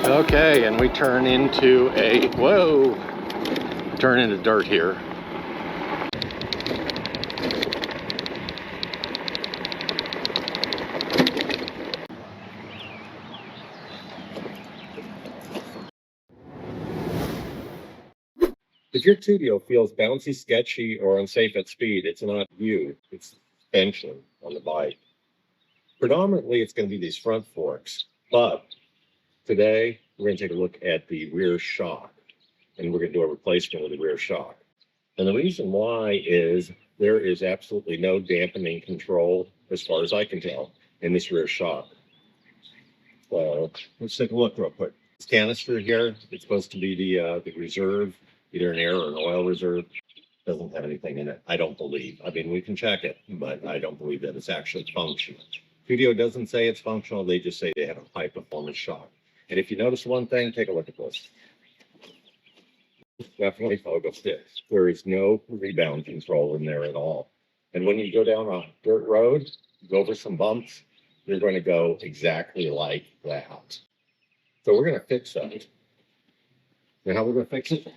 Okay, and we turn into turn into dirt here. If your Tuttio feels bouncy, sketchy, or unsafe at speed, it's not you, it's suspension on the bike. Predominantly, it's going to be these front forks, but today we're going to take a look at the rear shock, and we're going to do a replacement of the rear shock. And the reason why is there is absolutely no dampening control, as far as I can tell, in this rear shock. So let's take a look real quick. This canister here, it's supposed to be the reserve, either an air or an oil reserve. Doesn't have anything in it, I don't believe. I mean, we can check it, but I don't believe that it's actually functional. Tuttio doesn't say it's functional, they just say they have a high performance shock. And if you notice one thing, take a look at this. Definitely fogo sticks. There is no rebound control in there at all. And when you go down a dirt road, go over some bumps, you're going to go exactly like that. So we're going to fix that. And how we're going to fix it?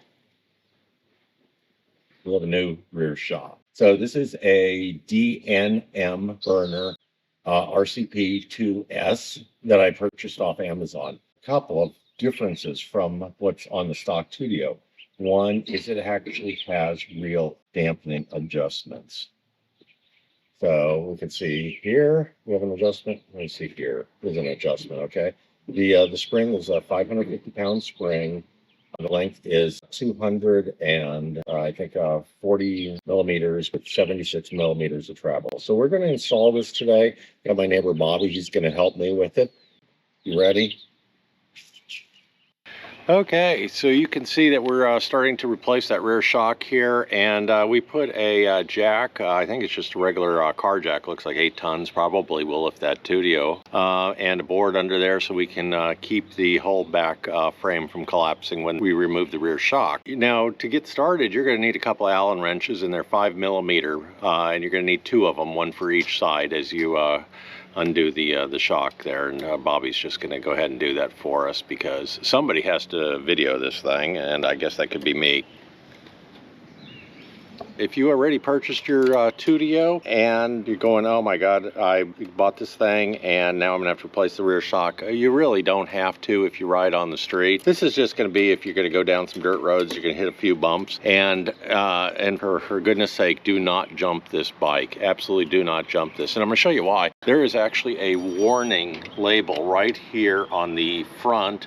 We have a new rear shock. So this is a DNM Burner RCP 2S that I purchased off Amazon. A couple of differences from what's on the stock Tuttio. One is it actually has real dampening adjustments. So we can see here, we have an adjustment. Let me see here, there's an adjustment, okay? The spring is a 550-pound spring. The length is 200 and I think 40 millimeters with 76 millimeters of travel. So we're going to install this today. Got my neighbor Bobby, he's going to help me with it. You ready? Okay, so you can see that we're starting to replace that rear shock here, and we put a jack, I think it's just a regular car jack, looks like 8 tons, probably will lift that Tuttio, and a board under there so we can keep the whole back frame from collapsing when we remove the rear shock. Now, to get started, you're going to need a couple Allen wrenches, and they're 5 millimeter, and you're going to need 2 of them, one for each side as you undo the shock there, and Bobby's just going to go ahead and do that for us because somebody has to video this thing, and I guess that could be me. If you already purchased your Tuttio and you're going, oh my god, I bought this thing and now I'm gonna have to replace the rear shock, you really don't have to if you ride on the street. This is just gonna be if you're gonna go down some dirt roads, you're gonna hit a few bumps, and for goodness sake, do not jump this bike. Absolutely do not jump this, and I'm gonna show you why. There is actually a warning label right here on the front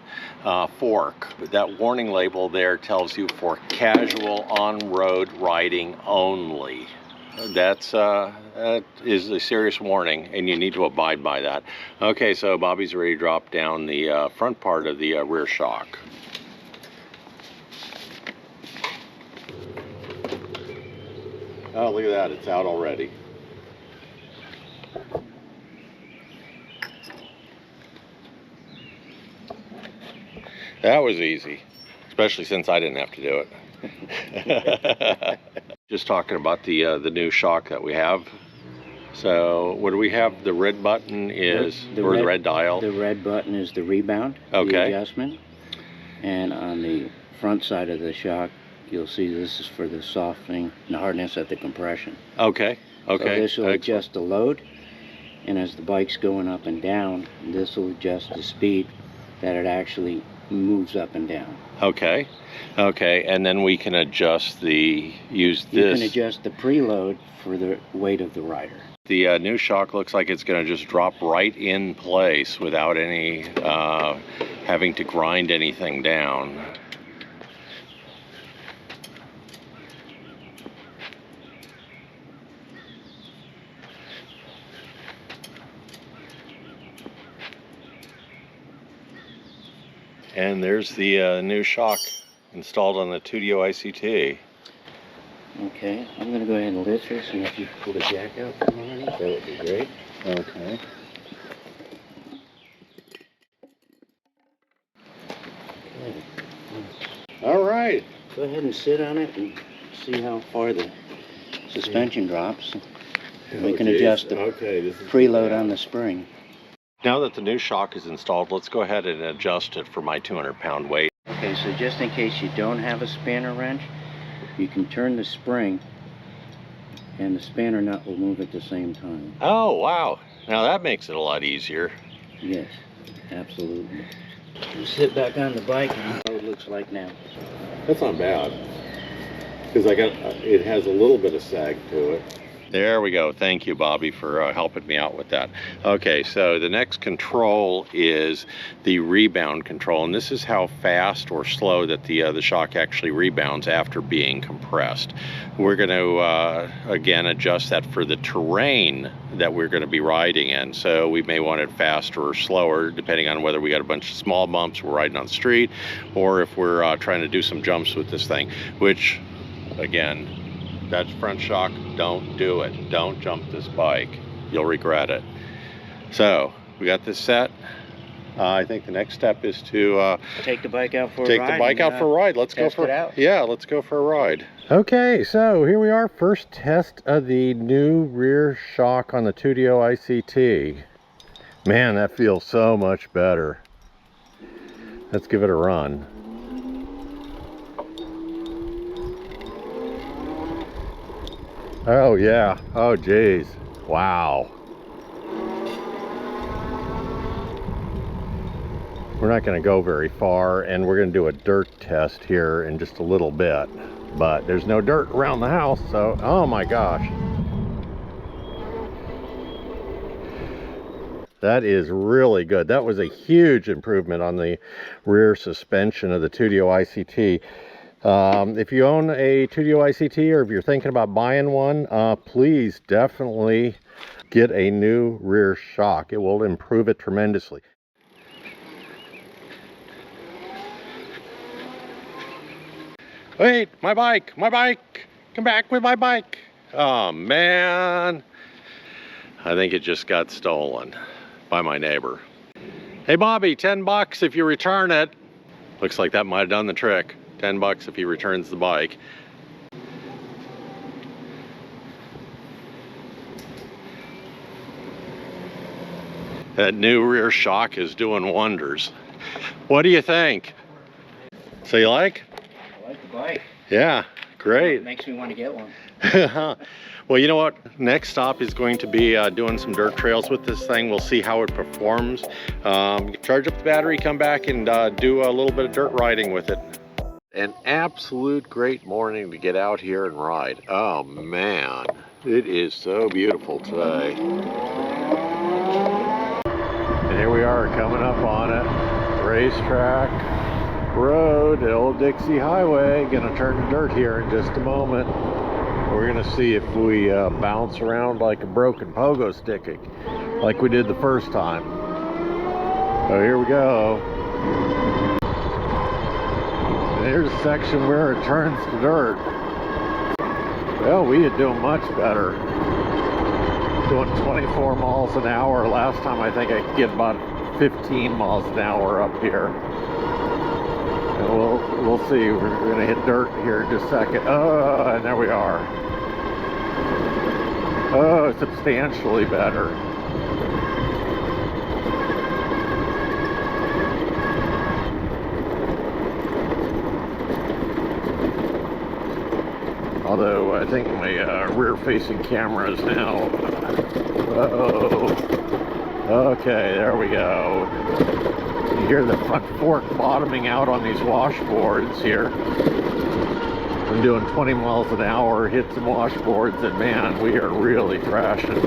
fork. That warning label there tells you for casual on-road riding only. That is a serious warning, and you need to abide by that. Okay, so Bobby's ready to drop down the front part of the rear shock. Oh, look at that, it's out already. That was easy, especially since I didn't have to do it. Just talking about the new shock that we have. So what do we have? The red button is, the red dial? The red button is the rebound, okay, the adjustment. And on the front side of the shock, you'll see this is for the softening and hardness of the compression. Okay, okay. So this will adjust the load, and as the bike's going up and down, this will adjust the speed that it actually moves up and down. Okay, okay, and then we can adjust use this. You can adjust the preload for the weight of the rider. The new shock looks like it's going to just drop right in place without any having to grind anything down. And there's the new shock installed on the Tuttio ICT. Okay, I'm going to go ahead and lift this, and if you pull the jack out from underneath, that would be great. Okay. All right. Go ahead and sit on it and see how far the suspension drops. We can adjust the preload on the spring. Now that the new shock is installed, let's go ahead and adjust it for my 200-pound weight. Okay, so just in case you don't have a spanner wrench, you can turn the spring and the spanner nut will move at the same time. Oh, wow. Now that makes it a lot easier. Yes, absolutely. Just sit back on the bike and see what it looks like now. That's not bad. Because it has a little bit of sag to it. There we go. Thank you, Bobby, for helping me out with that. Okay, so the next control is the rebound control, and this is how fast or slow that the shock actually rebounds after being compressed. We're going to again adjust that for the terrain that we're going to be riding in. So we may want it faster or slower depending on whether we got a bunch of small bumps, we're riding on the street, or if we're trying to do some jumps with this thing, which again, that's front shock. Don't do it. Don't jump this bike. You'll regret it. So we got this set. I think the next step is to take the bike out for a ride. Take the bike out for a ride. Let's go for it out. Yeah, let's go for a ride. Okay, so here we are. First test of the new rear shock on the Tuttio ICT. Man, that feels so much better. Let's give it a run. Oh yeah, oh geez, wow. We're not going to go very far, and we're going to do a dirt test here in just a little bit, but there's no dirt around the house, so oh my gosh. That is really good. That was a huge improvement on the rear suspension of the Tuttio ICT. If you own a Tuttio ICT, or if you're thinking about buying one, please definitely get a new rear shock. It will improve it tremendously. Wait, my bike, come back with my bike. Oh man, I think it just got stolen by my neighbor. Hey Bobby, 10 bucks if you return it. Looks like that might have done the trick. 10 bucks if he returns the bike. That new rear shock is doing wonders. What do you think? So you like? I like the bike. Yeah, great. It makes me want to get one. Well, you know what? Next stop is going to be doing some dirt trails with this thing. We'll see how it performs. Charge up the battery, come back and do a little bit of dirt riding with it. An absolute great morning to get out here and ride. Oh man, it is so beautiful today. And here we are coming up on it. Racetrack road, Old Dixie Highway. Gonna turn to dirt here in just a moment. We're gonna see if we bounce around like a broken pogo stick, like we did the first time. So here we go. Here's a section where it turns to dirt. Well, we are doing much better. Doing 24 miles an hour. Last time I think I could get about 15 miles an hour up here. And we'll see. We're gonna hit dirt here in just a second. Oh, and there we are. Oh, substantially better. Although I think my rear-facing camera is now. Okay, there we go. You hear the front fork bottoming out on these washboards here. I'm doing 20 miles an hour, hit some washboards, and man, we are really thrashing.